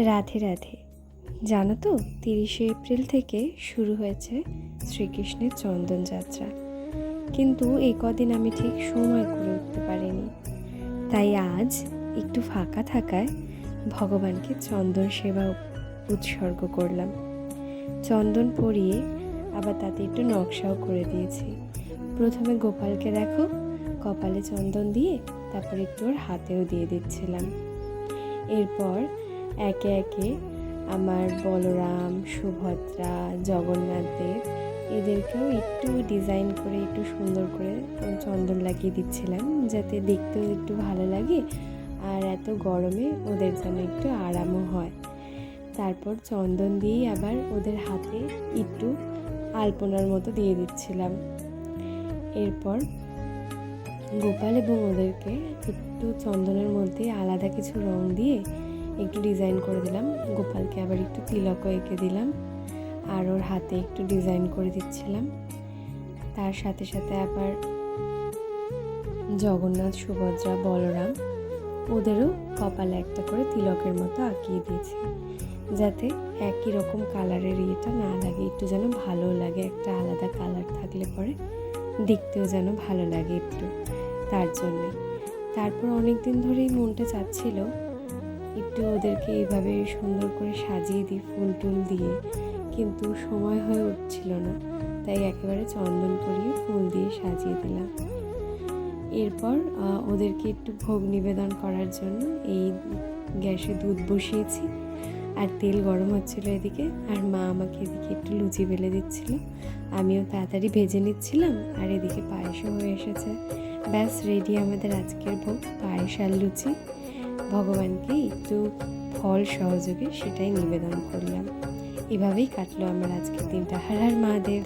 রাধে রাধে। জানো তো, 30শে এপ্রিল থেকে শুরু হয়েছে শ্রীকৃষ্ণের চন্দন যাত্রা। কিন্তু এই কদিন আমি ঠিক সময় করে উঠতে পারিনি, তাই আজ একটু ফাঁকা থাকায় ভগবানকে চন্দন সেবা উৎসর্গ করলাম। চন্দন পরিয়ে আবার তাতে একটু নকশাও করে দিয়েছি। প্রথমে গোপালকে দেখো কপালে চন্দন দিয়ে, তারপর একটু ওর হাতেও দিয়ে দিচ্ছিলাম। এরপর একে একে আমার বলরাম, সুভদ্রা, জগন্নাথ দেব এদেরকেও একটু ডিজাইন করে একটু সুন্দর করে চন্দন লাগিয়ে দিচ্ছিলাম, যাতে দেখতেও একটু ভালো লাগে আর এত গরমে ওদের যেন একটু আরামও হয়। তারপর চন্দন দিয়েই আবার ওদের হাতে একটু আলপনার মতো দিয়ে দিচ্ছিলাম। এরপর গোপাল এবং ওদেরকে একটু চন্দনের মধ্যে আলাদা কিছু রং দিয়ে একটু ডিজাইন করে দিলাম। গোপালকে আবার একটু তিলকও এঁকে দিলাম আর ওর হাতে একটু ডিজাইন করে দিচ্ছিলাম। তার সাথে সাথে আবার জগন্নাথ, সুভদ্রা, বলরাম ওদেরও কপালে একটা করে তিলকের মতো আঁকিয়ে দিয়েছি, যাতে একই রকম কালারের ইয়েটা না লাগে, একটু যেন ভালো লাগে। একটা আলাদা কালার থাকলে পরে দেখতেও যেন ভালো লাগে একটু, তার জন্যে। তারপর অনেক দিন ধরেই মনটা চাচ্ছিল একটু ওদেরকে এইভাবে সুন্দর করে সাজিয়ে দিই ফুল টুল দিয়ে, কিন্তু সময় হয়ে উঠছিল না, তাই একেবারে চন্দন পরিয়ে ফুল দিয়ে সাজিয়ে দিলাম। এরপর ওদেরকে একটু ভোগ নিবেদন করার জন্য এই গ্যাসে দুধ বসিয়েছি আর তেল গরম হচ্ছিল এদিকে, আর মা আমাকে এদিকে একটু লুচি বেলে দিচ্ছিল, আমিও তাড়াতাড়ি ভেজে নিচ্ছিলাম। আর এদিকে পায়েসও হয়ে এসেছে। ব্যাস রেডি আমাদের আজকের ভোগ, পায়েস আর লুচি। ভগবানকে একটু ফল সহযোগে সেটাই নিবেদন করলাম। এভাবেই কাটলো আমার আজকের দিনটা। হর হর মহাদেব।